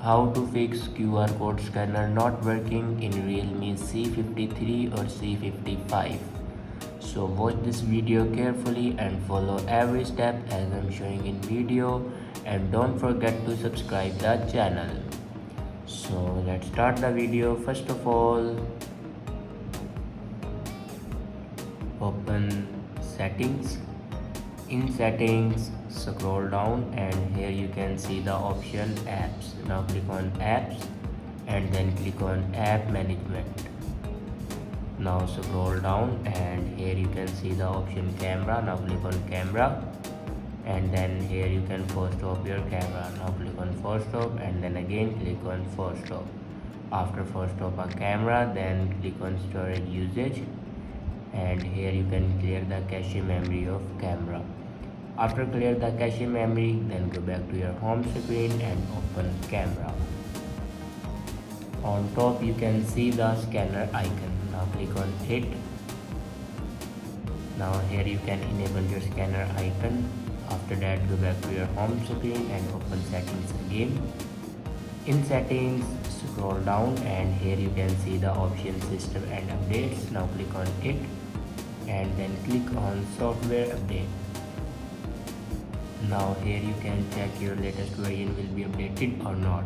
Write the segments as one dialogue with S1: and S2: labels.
S1: How to fix QR code scanner not working in Realme C53 or C55. So watch this video carefully and follow every step as I'm showing in video, and don't forget to subscribe the channel. So let's start the video. First of all, open settings. In settings, scroll down and here you can see the option apps. Now click on apps and then click on app management. Now scroll down and here you can see the option camera. Now click on camera and then here you can force stop your camera. Now click on force stop and then again click on force stop. After force stop a camera, then click on storage usage and here you can clear the cache memory of camera. After clear the cache memory, then go back to your home screen and open camera. On top you can see the scanner icon. Now click on it. Now here you can enable your scanner icon. After that, go back to your home screen and open settings again. In settings, scroll down and here you can see the option system and updates. Now click on it and then click on software update. Now here you can check your latest version will be updated or not.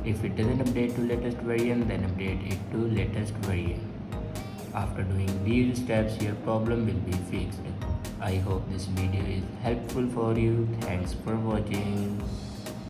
S1: If it doesn't update to latest version, then update it to latest version. After doing these steps, your problem will be fixed. I hope this video is helpful for you. Thanks for watching.